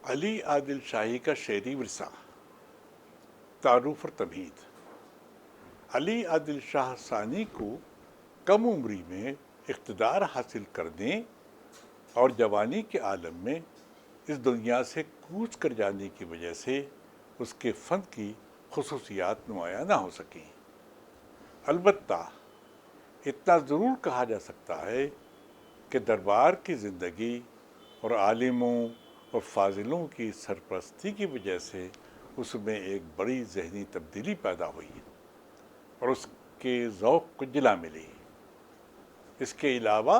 علی عادل شاہی کا شعری ورثہ، تعارف اور تمہید۔ علی عادل شاہ ثانی کو کم عمری میں اقتدار حاصل کرنے اور جوانی کے عالم میں اس دنیا سے کوچ کر جانے کی وجہ سے اس کے فن کی خصوصیات نمایاں نہ ہو سکیں۔ البتہ اتنا ضرور کہا جا سکتا ہے کہ دربار کی زندگی اور عالموں اور فاضلوں کی سرپرستی کی وجہ سے اس میں ایک بڑی ذہنی تبدیلی پیدا ہوئی اور اس کے ذوق کو جلا ملی۔ اس کے علاوہ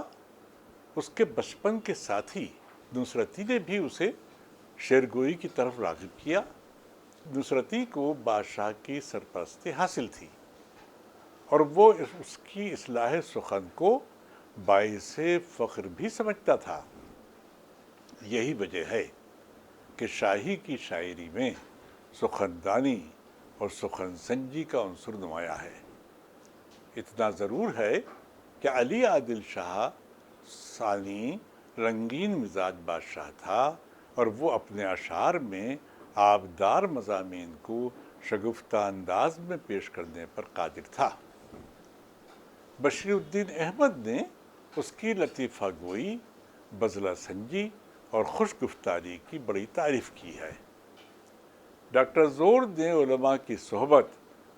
اس کے بچپن کے ساتھی نصرتی نے بھی اسے شعرگوئی کی طرف راغب کیا۔ نصرتی کو بادشاہ کی سرپرستی حاصل تھی اور وہ اس کی اصلاح سخن کو باعث فخر بھی سمجھتا تھا۔ یہی وجہ ہے کہ شاہی کی شاعری میں سخندانی اور سخن سنجی کا عنصر نمایاں ہے۔ اتنا ضرور ہے کہ علی عادل شاہ ثانی رنگین مزاج بادشاہ تھا اور وہ اپنے اشعار میں آبدار مضامین کو شگفتہ انداز میں پیش کرنے پر قادر تھا۔ بشیر الدین احمد نے اس کی لطیفہ گوئی، بزلہ سنجی اور خوش گفتاری کی بڑی تعریف کی ہے۔ ڈاکٹر زور نے علماء کی صحبت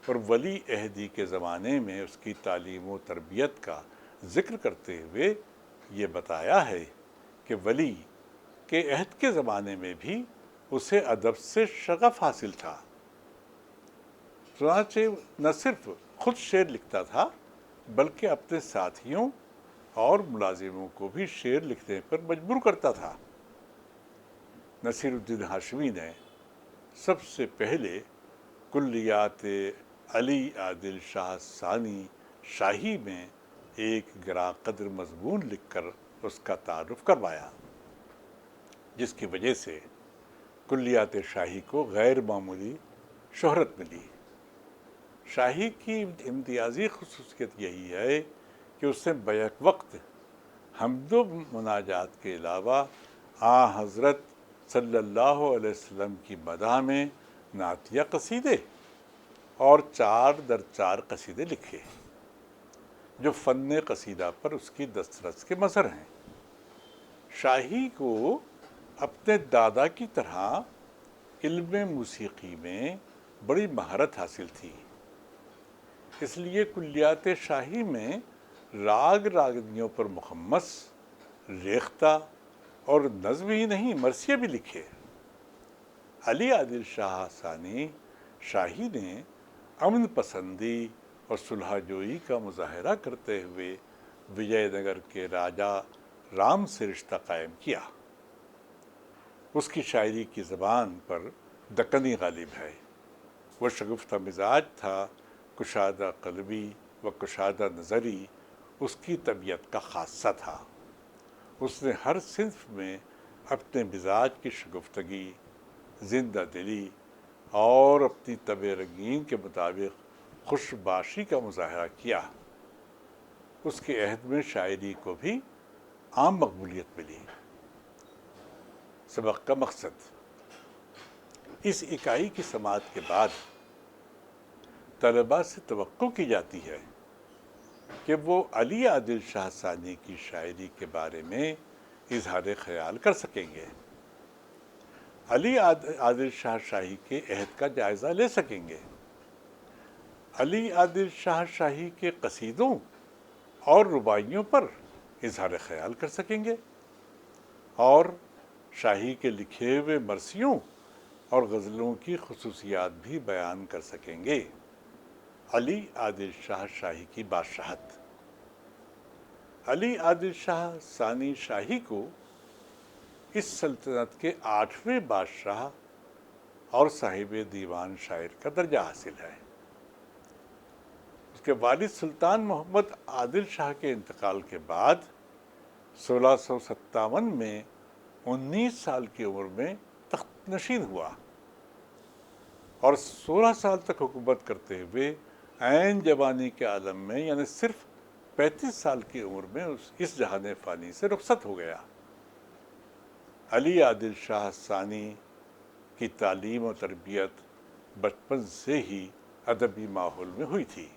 اور ولی عہدی کے زمانے میں اس کی تعلیم و تربیت کا ذکر کرتے ہوئے یہ بتایا ہے کہ ولی کے عہد کے زمانے میں بھی اسے ادب سے شغف حاصل تھا۔ چنانچہ نہ صرف خود شعر لکھتا تھا بلکہ اپنے ساتھیوں اور ملازموں کو بھی شعر لکھنے پر مجبور کرتا تھا۔ نصیر الدین ہاشمی نے سب سے پہلے کلیات علی عادل شاہ ثانی شاہی میں ایک گراں قدر مضمون لکھ کر اس کا تعارف کروایا، جس کی وجہ سے کلیات شاہی کو غیر معمولی شہرت ملی۔ شاہی کی امتیازی خصوصیت یہی ہے کہ اس نے بیک وقت حمد و مناجات کے علاوہ حضرت صلی اللہ علیہ وسلم کی مدح میں نعتیہ قصیدے اور 4 در 4 قصیدے لکھے، جو فن قصیدہ پر اس کی دسترس کے مظہر ہیں۔ شاہی کو اپنے دادا کی طرح علم موسیقی میں بڑی مہارت حاصل تھی، اس لیے کلیات شاہی میں راگ راگنیوں پر مخمس، ریختہ اور نظم ہی نہیں مرثیے بھی لکھے۔ علی عادل شاہ ثانی شاہی نے امن پسندی اور صلح جوئی کا مظاہرہ کرتے ہوئے وجے نگر کے راجا رام سے رشتہ قائم کیا۔ اس کی شاعری کی زبان پر دکنی غالب ہے۔ وہ شگفتہ مزاج تھا، کشادہ قلبی و کشادہ نظری اس کی طبیعت کا خاصہ تھا۔ اس نے ہر صنف میں اپنے مزاج کی شگفتگی، زندہ دلی اور اپنی طبع رنگین کے مطابق خوش باشی کا مظاہرہ کیا۔ اس کے عہد میں شاعری کو بھی عام مقبولیت ملی۔ سبق کا مقصد: اس اکائی کی سماعت کے بعد طلباء سے توقع کی جاتی ہے کہ وہ علی عادل شاہ ثانی کی شاعری کے بارے میں اظہار خیال کر سکیں گے، علی عادل شاہ شاہی کے عہد کا جائزہ لے سکیں گے، علی عادل شاہ شاہی کے قصیدوں اور رباعیوں پر اظہار خیال کر سکیں گے اور شاہی کے لکھے ہوئے مرثیوں اور غزلوں کی خصوصیات بھی بیان کر سکیں گے۔ علی عادل شاہ شاہی کی بادشاہت۔ علی عادل شاہ ثانی شاہی کو اس سلطنت کے 8ویں بادشاہ اور صاحب دیوان شاعر کا درجہ حاصل ہے۔ اس کے والد سلطان محمد عادل شاہ کے انتقال کے بعد 1657 میں 19 سال کی عمر میں تخت نشین ہوا اور 16 سال تک حکومت کرتے ہوئے عین جوانی کے عالم میں یعنی صرف 35 سال کی عمر میں اس جہان فانی سے رخصت ہو گیا۔ علی عادل شاہ ثانی کی تعلیم و تربیت بچپن سے ہی ادبی ماحول میں ہوئی تھی۔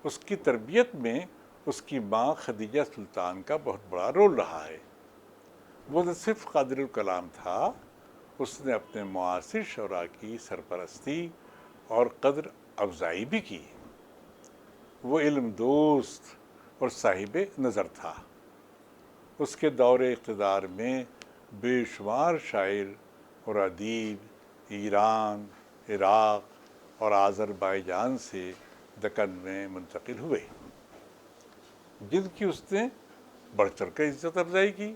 اس کی تربیت میں اس کی ماں خدیجہ سلطان کا بہت بڑا رول رہا ہے۔ وہ نہ صرف قادر الکلام تھا، اس نے اپنے معاصر شعراء کی سرپرستی اور قدر افزائی بھی کی۔ وہ علم دوست اور صاحب نظر تھا۔ اس کے دور اقتدار میں بے شمار شاعر اور ادیب ایران، عراق اور آذربائیجان سے دکن میں منتقل ہوئے، جن کی اس نے بڑھ چڑھ کر عزت افزائی کی۔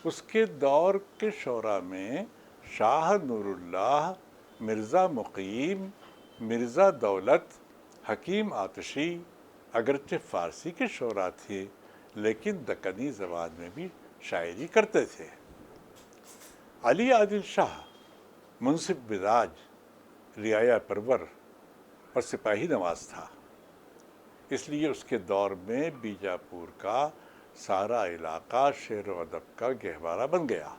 اس کے دور کے شعراء میں شاہ نور اللہ، مرزا مقیم، مرزا دولت، حکیم آتشی اگرچہ فارسی کے شعراء تھے لیکن دکنی زبان میں بھی شاعری کرتے تھے۔ علی عادل شاہ منصف مزاج، رعایا پرور اور سپاہی نواز تھا، اس لیے اس کے دور میں بیجاپور کا سارا علاقہ شعر و ادب کا گہوارہ بن گیا۔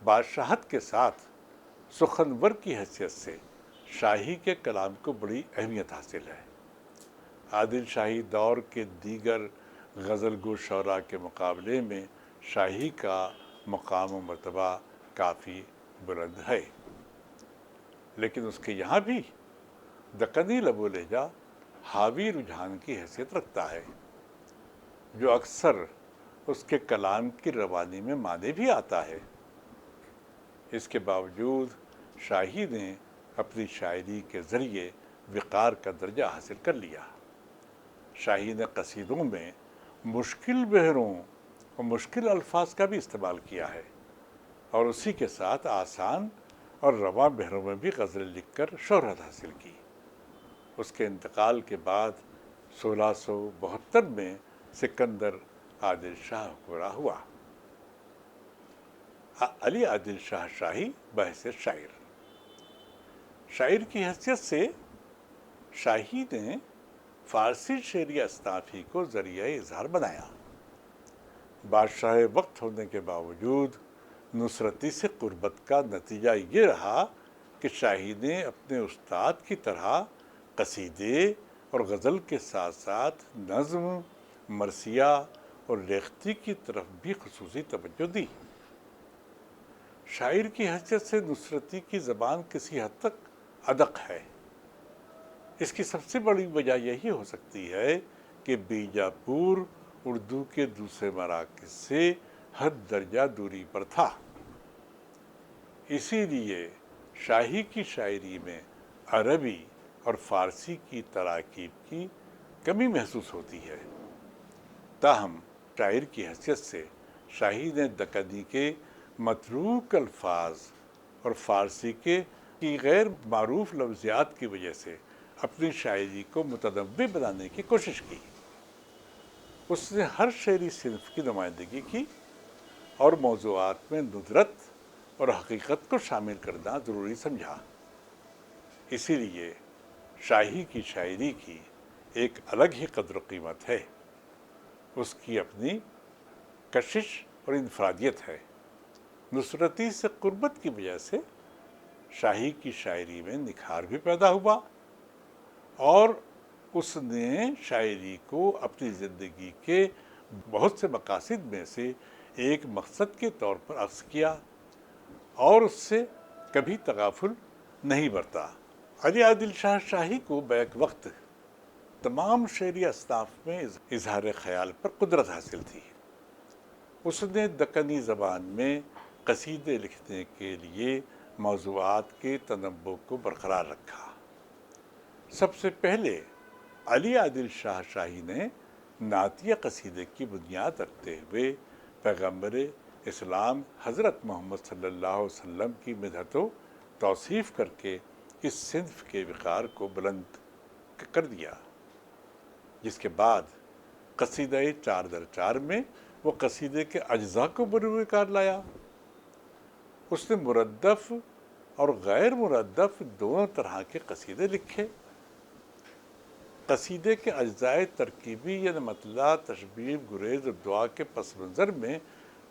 بادشاہت کے ساتھ سخنور کی حیثیت سے شاہی کے کلام کو بڑی اہمیت حاصل ہے۔ عادل شاہی دور کے دیگر غزل گو شعراء کے مقابلے میں شاہی کا مقام و مرتبہ کافی بلند ہے، لیکن اس کے یہاں بھی دکنی لب و لہجہ حاوی رجحان کی حیثیت رکھتا ہے، جو اکثر اس کے کلام کی روانی میں مانے بھی آتا ہے۔ اس کے باوجود شاہی نے اپنی شاعری کے ذریعے وقار کا درجہ حاصل کر لیا۔ شاہی نے قصیدوں میں مشکل بحروں اور مشکل الفاظ کا بھی استعمال کیا ہے، اور اسی کے ساتھ آسان اور رواں بحروں میں بھی غزلیں لکھ کر شہرت حاصل کی۔ اس کے انتقال کے بعد 1672 میں سکندر عادل شاہ حکمراں ہوا۔ علی عادل شاہ شاہی بحیثیت شاعر، شاعر کی حیثیت سے شاہی نے فارسی شعری اصناف ہی کو ذریعہ اظہار بنایا۔ بادشاہ وقت ہونے کے باوجود نصرتی سے قربت کا نتیجہ یہ رہا کہ شاہی نے اپنے استاد کی طرح قصیدے اور غزل کے ساتھ ساتھ نظم، مرثیہ اور ریختہ کی طرف بھی خصوصی توجہ دی۔ شاعر کی حیثیت سے نصرتی کی زبان کسی حد تک ادق ہے۔ اس کی سب سے بڑی وجہ یہی ہو سکتی ہے کہ بیجاپور اردو کے دوسرے مراکز سے حد درجہ دوری پر تھا، اسی لیے شاہی کی شاعری میں عربی اور فارسی کی تراکیب کی کمی محسوس ہوتی ہے۔ تاہم شاعر کی حیثیت سے شاہی نے دکنی کے متروک الفاظ اور فارسی کے کی غیر معروف لفظیات کی وجہ سے اپنی شاعری کو متنوع بنانے کی کوشش کی۔ اس نے ہر شعری صنف کی نمائندگی کی اور موضوعات میں ندرت اور حقیقت کو شامل کرنا ضروری سمجھا۔ اسی لیے شاہی کی شاعری کی ایک الگ ہی قدر و قیمت ہے، اس کی اپنی کشش اور انفرادیت ہے۔ نصرتی سے قربت کی وجہ سے شاہی کی شاعری میں نکھار بھی پیدا ہوا، اور اس نے شاعری کو اپنی زندگی کے بہت سے مقاصد میں سے ایک مقصد کے طور پر اخذ کیا اور اس سے کبھی تغافل نہیں برتا۔ علی عادل شاہ شاہی کو بیک وقت تمام شعری اصناف میں اظہار خیال پر قدرت حاصل تھی۔ اس نے دکنی زبان میں قصیدے لکھنے کے لیے موضوعات کے تنوع کو برقرار رکھا۔ سب سے پہلے علی عادل شاہ شاہی نے نعتیہ قصیدے کی بنیاد رکھتے ہوئے پیغمبر اسلام حضرت محمد صلی اللہ علیہ وسلم کی مدحت و توصیف کر کے اس صنف کے وقار کو بلند کر دیا، جس کے بعد قصیدہ 4x4 میں وہ قصیدے کے اجزاء کو بروئے کار لایا۔ اس نے مردف اور غیر مردف دونوں طرح کے قصیدے لکھے۔ قصیدے کے اجزائے ترکیبی یعنی مطلع، تشبیب، گریز اور دعا کے پس منظر میں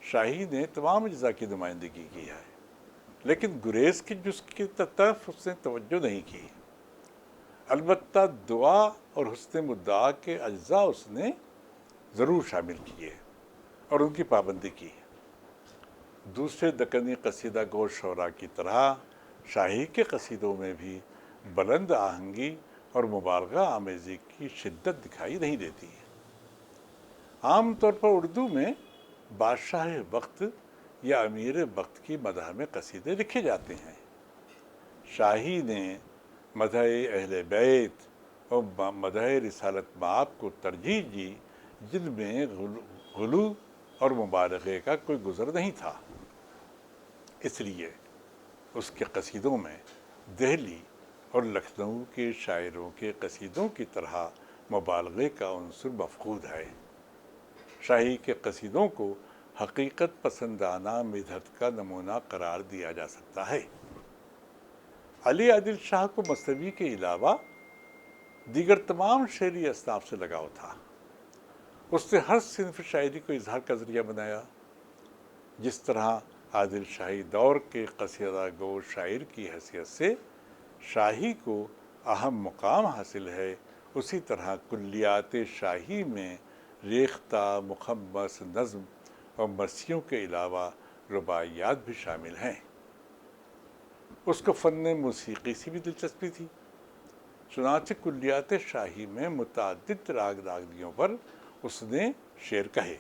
شاہی نے تمام اجزاء کی نمائندگی کی ہے، لیکن گریز کی جز کی طرف اس نے توجہ نہیں کی۔ البتہ دعا اور حسن مدعا کے اجزاء اس نے ضرور شامل کیے اور ان کی پابندی کی۔ دوسرے دکنی قصیدہ گو شعراء کی طرح شاہی کے قصیدوں میں بھی بلند آہنگی اور مبالغہ آمیزی کی شدت دکھائی نہیں دیتی۔ عام طور پر اردو میں بادشاہ وقت یا امیر وقت کی مدح میں قصیدے لکھے جاتے ہیں۔ شاہی نے مدح اہل بیت اور مدح رسالت مآب کو ترجیح دی، جن میں غلو اور مبالغے کا کوئی گزر نہیں تھا۔ اس لیے اس کے قصیدوں میں دہلی اور لکھنؤ کے شاعروں کے قصیدوں کی طرح مبالغے کا عنصر مفقود ہے۔ شاہی کے قصیدوں کو حقیقت پسندانہ مدحت کا نمونہ قرار دیا جا سکتا ہے۔ علی عادل شاہ کو مثنوی کے علاوہ دیگر تمام شعری اصناف سے لگاؤ تھا۔ اس نے ہر صنف شاعری کو اظہار کا ذریعہ بنایا۔ جس طرح عادل شاہی دور کے قصیدہ گو شاعر کی حیثیت سے شاہی کو اہم مقام حاصل ہے، اسی طرح کلیات شاہی میں ریختہ، مخمس، نظم اور مرثیوں کے علاوہ رباعیات بھی شامل ہیں۔ اس کو فن موسیقی سے بھی دلچسپی تھی، چنانچہ کلیات شاہی میں متعدد راگ راگنیوں پر اس نے شعر کہے۔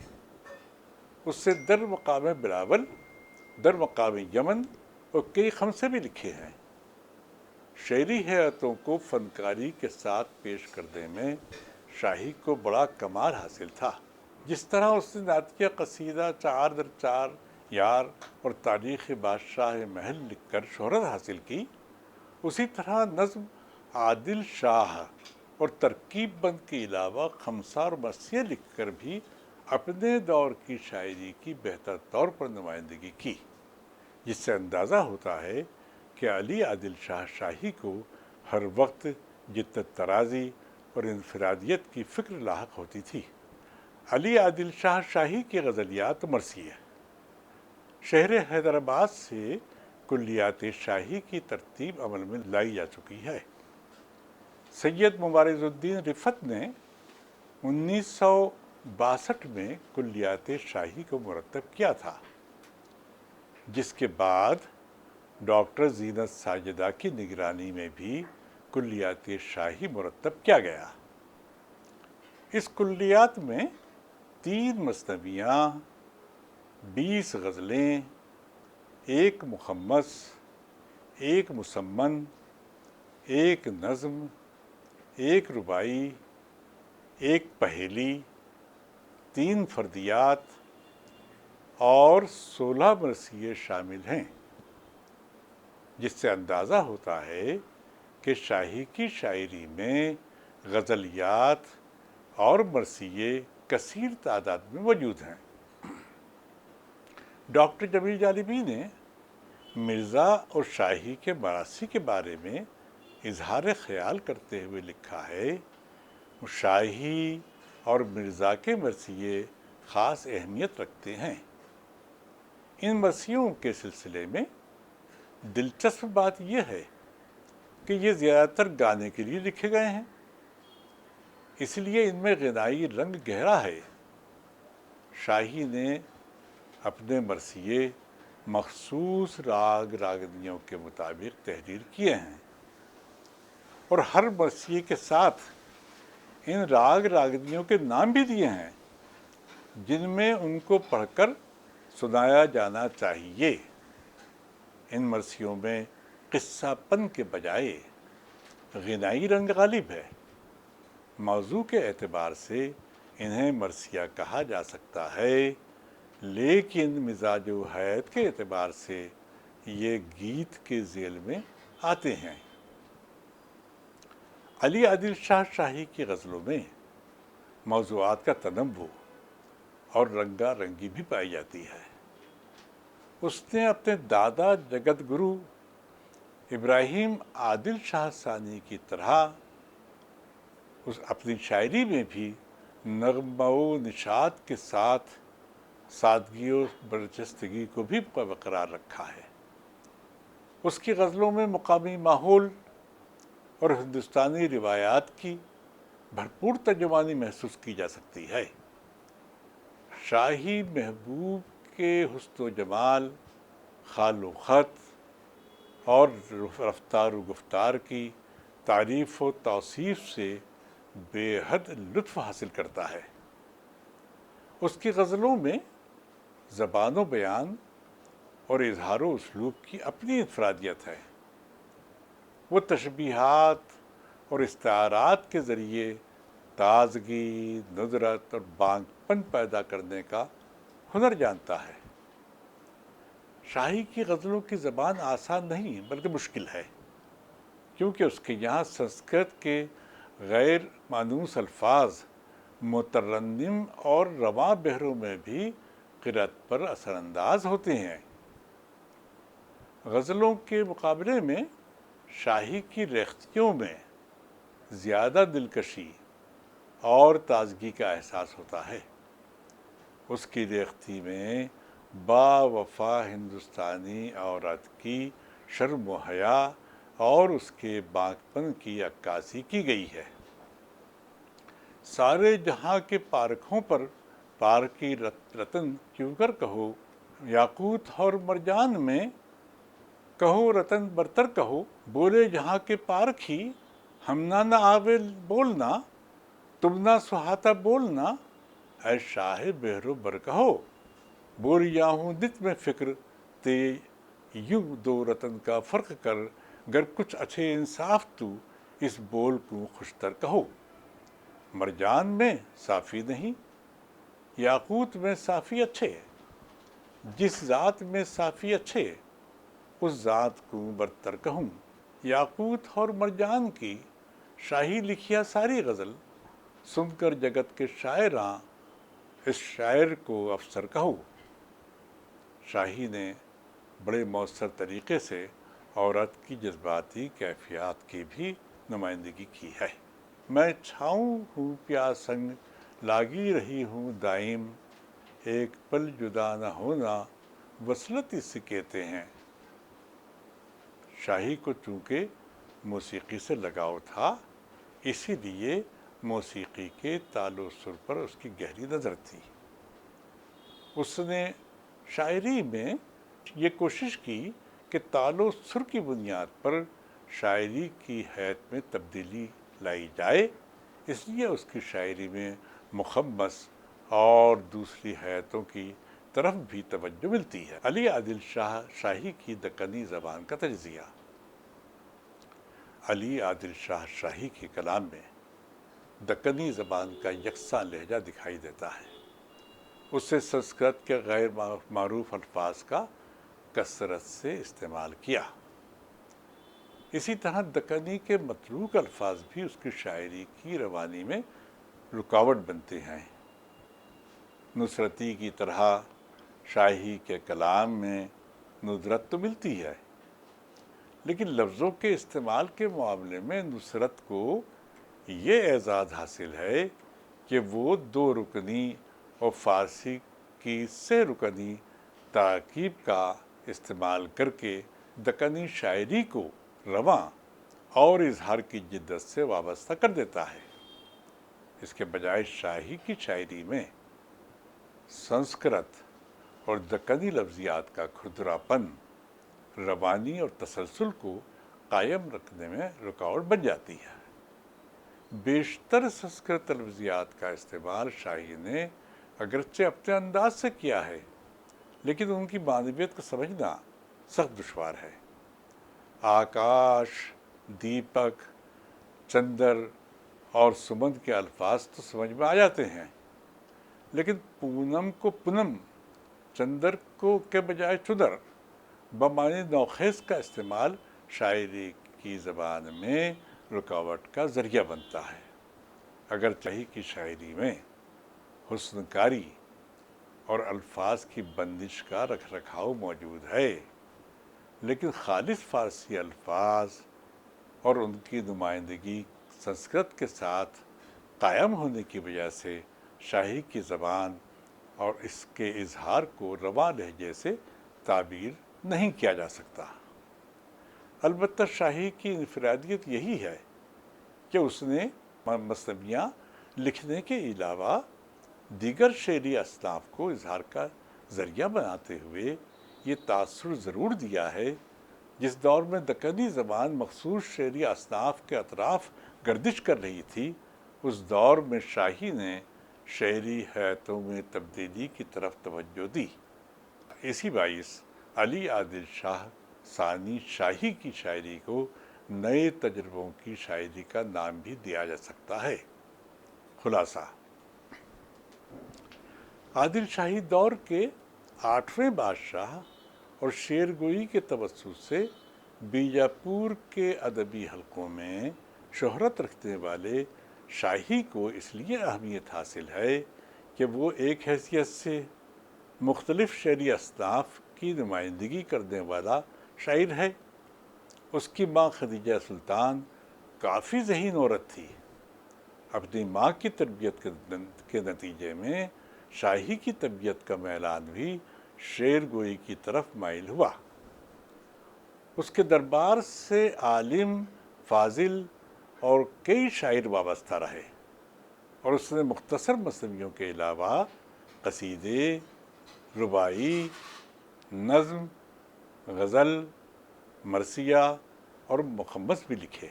اس سے در مقام بلاول، در مقام یمن اور کئی خمسے بھی لکھے ہیں۔ شعری ہیئتوں کو فنکاری کے ساتھ پیش کرنے میں شاہی کو بڑا کمال حاصل تھا۔ جس طرح اس نے نعتیہ قصیدہ چار در چار یار اور تاریخ بادشاہ محل لکھ کر شہرت حاصل کی، اسی طرح نظم عادل شاہ اور ترکیب بند کے علاوہ خمسہ اور مرثیہ لکھ کر بھی اپنے دور کی شاعری کی بہتر طور پر نمائندگی کی، جس سے اندازہ ہوتا ہے کہ علی عادل شاہ شاہی کو ہر وقت جدت طرازی اور انفرادیت کی فکر لاحق ہوتی تھی۔ علی عادل شاہ شاہی کی غزلیات مرثیہ شہر حیدرآباد سے کلیات شاہی کی ترتیب عمل میں لائی جا چکی ہے۔ سید مبارز الدین رفت نے 1962 میں کلیات شاہی کو مرتب کیا تھا، جس کے بعد ڈاکٹر زینت ساجدہ کی نگرانی میں بھی کلیات شاہی مرتب کیا گیا۔ اس کلیات میں 3 مثنویاں، 20 غزلیں، 1 مخمس، 1 مسمن، 1 نظم، 1 رباعی، 1 پہیلی، 3 فردیات اور 16 مرثیے شامل ہیں، جس سے اندازہ ہوتا ہے کہ شاہی کی شاعری میں غزلیات اور مرثیے کثیر تعداد میں موجود ہیں۔ ڈاکٹر جمیل جانبی نے مرزا اور شاہی کے مراثی کے بارے میں اظہار خیال کرتے ہوئے لکھا ہے، شاہی اور مرزا کے مرثیے خاص اہمیت رکھتے ہیں۔ ان مرثیوں کے سلسلے میں دلچسپ بات یہ ہے کہ یہ زیادہ تر گانے کے لیے لکھے گئے ہیں، اس لیے ان میں غنائی رنگ گہرا ہے۔ شاہی نے اپنے مرثیے مخصوص راگ راگنیوں کے مطابق تحریر کیے ہیں، اور ہر مرثیے کے ساتھ ان راگ راگنیوں کے نام بھی دیے ہیں جن میں ان کو پڑھ کر سنایا جانا چاہیے۔ ان مرثیوں میں قصہ پن کے بجائے غنائی رنگ غالب ہے۔ موضوع کے اعتبار سے انہیں مرثیہ کہا جا سکتا ہے، لیکن مزاج و حیت کے اعتبار سے یہ گیت کے ذیل میں آتے ہیں۔ علی عادل شاہ شاہی کی غزلوں میں موضوعات کا تنوع اور رنگا رنگی بھی پائی جاتی ہے۔ اس نے اپنے دادا جگت گرو ابراہیم عادل شاہ ثانی کی طرح اپنی شاعری میں بھی نغمہ و نشاط کے ساتھ سادگی و برجستگی کو بھی برقرار رکھا ہے۔ اس کی غزلوں میں مقامی ماحول اور ہندوستانی روایات کی بھرپور ترجمانی محسوس کی جا سکتی ہے۔ شاہی محبوب کے حسن و جمال، خال و خط اور رفتار و گفتار کی تعریف و توصیف سے بے حد لطف حاصل کرتا ہے۔ اس کی غزلوں میں زبان و بیان اور اظہار و اسلوب کی اپنی انفرادیت ہے۔ وہ تشبیہات اور استعارات کے ذریعے تازگی، ندرت اور بانگ پن پیدا کرنے کا ہنر جانتا ہے۔ شاہی کی غزلوں کی زبان آسان نہیں بلکہ مشکل ہے، کیونکہ اس کے یہاں سنسکرت کے غیر مانوس الفاظ مترنم اور رواں بحروں میں بھی قرأت پر اثر انداز ہوتے ہیں۔ غزلوں کے مقابلے میں شاہی کی ریختیوں میں زیادہ دلکشی اور تازگی کا احساس ہوتا ہے۔ اس کی ریختی میں با وفا ہندوستانی عورت کی شرم و حیا اور اس کے بانک پن کی عکاسی کی گئی ہے۔ سارے جہاں کے پارکھوں پر پارکی رتن کیوں کر کہو، یاقوت اور مرجان میں کہو رتن برتر کہو، بولے جہاں کے پارک ہی ہم نہ آوے بولنا، تم نہ سہاتا بولنا، اے شاہ بحر و بر کہو، بول ہوں نت میں فکر تے یوں دو رتن کا فرق کر، گر کچھ اچھے انصاف تو اس بول کو خوشتر کہو۔ مرجان میں صافی نہیں، یاقوت میں صافی اچھے، جس ذات میں صافی اچھے اس ذات کو برتر کہوں۔ یاقوت اور مرجان کی شاہی لکھیا ساری غزل سن کر جگت کے شاعراں اس شاعر کو افسر کہو۔ شاہی نے بڑے مؤثر طریقے سے عورت کی جذباتی کیفیات کی بھی نمائندگی کی ہے۔ میں چھاؤں ہوں پیاس سنگ لاگی رہی ہوں دائم، ایک پل جدا نہ ہونا وصلت اس سے کہتے ہیں۔ شاہی کو چونکہ موسیقی سے لگاؤ تھا، اسی لیے موسیقی کے تال و سر پر اس کی گہری نظر تھی۔ اس نے شاعری میں یہ کوشش کی کہ تال و سر کی بنیاد پر شاعری کی حیت میں تبدیلی لائی جائے، اس لیے اس کی شاعری میں مخمس اور دوسری حیتوں کی طرف بھی توجہ ملتی ہے۔ علی عادل شاہ شاہی کی دکنی زبان کا تجزیہ۔ علی عادل شاہ شاہی کے کلام میں دکنی زبان کا یکساں لہجہ دکھائی دیتا ہے۔ اس سے سنسکرت کے غیر معروف الفاظ کا کثرت سے استعمال کیا۔ اسی طرح دکنی کے متروک الفاظ بھی اس کی شاعری کی روانی میں رکاوٹ بنتے ہیں۔ نصرتی کی طرح شاہی کے کلام میں ندرت تو ملتی ہے، لیکن لفظوں کے استعمال کے معاملے میں نصرت کو یہ اعزاز حاصل ہے کہ وہ دو رکنی اور فارسی کی 3 رکنی تراکیب کا استعمال کر کے دکنی شاعری کو رواں اور اظہار کی جدت سے وابستہ کر دیتا ہے۔ اس کے بجائے شاہی کی شاعری میں سنسکرت اور دکنی لفظیات کا کھردرا پن روانی اور تسلسل کو قائم رکھنے میں رکاوٹ بن جاتی ہے۔ بیشتر سنسکرت لفظیات کا استعمال شاہی نے اگرچہ اپنے انداز سے کیا ہے، لیکن ان کی معنویت کو سمجھنا سخت دشوار ہے۔ آکاش، دیپک، چندر اور سمند کے الفاظ تو سمجھ میں آ جاتے ہیں، لیکن پونم کو پنم، چندر کو کے بجائے چدر بمعنی نوخیز کا استعمال شاعری کی زبان میں رکاوٹ کا ذریعہ بنتا ہے۔ اگر شاہی کی شاعری میں حسن کاری اور الفاظ کی بندش کا رکھ رکھاؤ موجود ہے، لیکن خالص فارسی الفاظ اور ان کی نمائندگی سنسکرت کے ساتھ قائم ہونے کی وجہ سے شاہی کی زبان اور اس کے اظہار کو رواں لہجے سے تعبیر نہیں کیا جا سکتا۔ البتہ شاہی کی انفرادیت یہی ہے کہ اس نے مثنویاں لکھنے کے علاوہ دیگر شعری اصناف کو اظہار کا ذریعہ بناتے ہوئے یہ تاثر ضرور دیا ہے۔ جس دور میں دکنی زبان مخصوص شعری اصناف کے اطراف گردش کر رہی تھی، اس دور میں شاہی نے شعری حیاتوں میں تبدیلی کی طرف توجہ دی۔ اسی باعث علی عادل شاہ ثانی شاہی کی شاعری کو نئے تجربوں کی شاعری کا نام بھی دیا جا سکتا ہے۔ خلاصہ، عادل شاہی دور کے 8ویں بادشاہ اور شعر گوئی کے توسط سے بیجاپور کے ادبی حلقوں میں شہرت رکھنے والے شاہی کو اس لیے اہمیت حاصل ہے کہ وہ ایک حیثیت سے مختلف شعری اصناف کی نمائندگی کرنے والا شاعر ہے۔ اس کی ماں خدیجہ سلطان کافی ذہین عورت تھی۔ اپنی ماں کی تربیت کے نتیجے میں شاہی کی طبیعت کا میلان بھی شعر گوئی کی طرف مائل ہوا۔ اس کے دربار سے عالم، فاضل اور کئی شاعر وابستہ رہے، اور اس نے مختصر مثنویوں کے علاوہ قصیدے، رباعی، نظم، غزل، مرثیہ اور مخمس بھی لکھے۔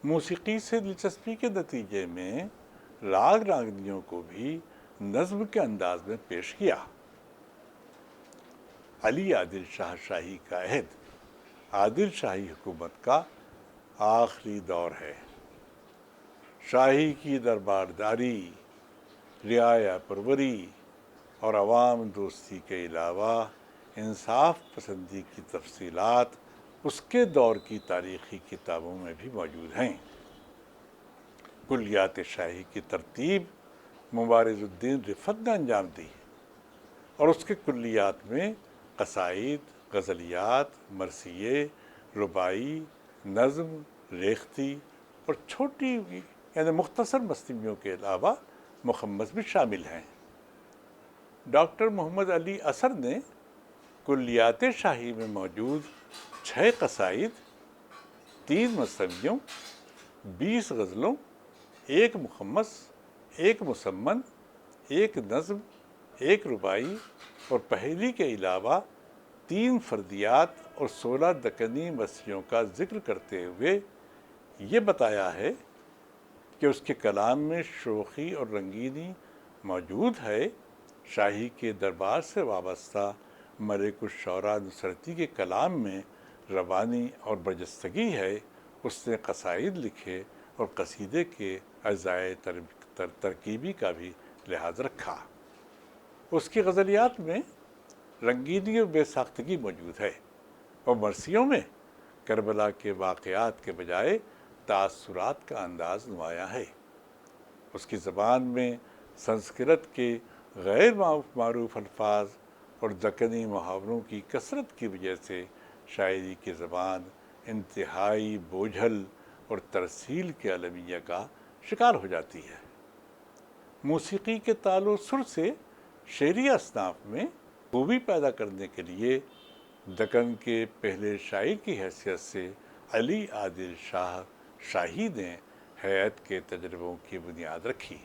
موسیقی سے دلچسپی کے نتیجے میں راگ راگنیوں کو بھی نظم کے انداز میں پیش کیا۔ علی عادل شاہ شاہی کا عہد عادل شاہی حکومت کا آخری دور ہے۔ شاہی کی دربارداری، رعایا پروری اور عوام دوستی کے علاوہ انصاف پسندی کی تفصیلات اس کے دور کی تاریخی کتابوں میں بھی موجود ہیں۔ کلیات شاہی کی ترتیب مبارز الدین رفعت نے انجام دی، اور اس کے کلیات میں قصائد، غزلیات، مرثیے، رباعی، نظم، ریختی اور چھوٹی یعنی مختصر مثنویوں کے علاوہ مخمس بھی شامل ہیں۔ ڈاکٹر محمد علی اثر نے کلیات شاہی میں موجود 6 قصائد، 3 مثنویوں، 20 غزلوں، 1 مخمس، 1 مسمن، 1 نظم، 1 رباعی اور پہیلی کے علاوہ 3 فردیات اور 16 دکنی مثنیوں کا ذکر کرتے ہوئے یہ بتایا ہے کہ اس کے کلام میں شوخی اور رنگینی موجود ہے۔ شاہی کے دربار سے وابستہ ملک الشعراء نصرتی کے کلام میں روانی اور برجستگی ہے۔ اس نے قصائد لکھے اور قصیدے کے اجزائے ترکیبی کا بھی لحاظ رکھا۔ اس کی غزلیات میں رنگینی اور بے ساختگی موجود ہے، اور مرثیوں میں کربلا کے واقعات کے بجائے تاثرات کا انداز نمایاں ہے۔ اس کی زبان میں سنسکرت کے غیر معروف الفاظ اور دکنی محاوروں کی کثرت کی وجہ سے شاعری کی زبان انتہائی بوجھل اور ترسیل کے المیہ کا شکار ہو جاتی ہے۔ موسیقی کے تال و سر سے شعری اصناف میں خوبی پیدا کرنے کے لیے دکن کے پہلے شاعر کی حیثیت سے علی عادل شاہ شاہی نے حیات کے تجربوں کی بنیاد رکھی۔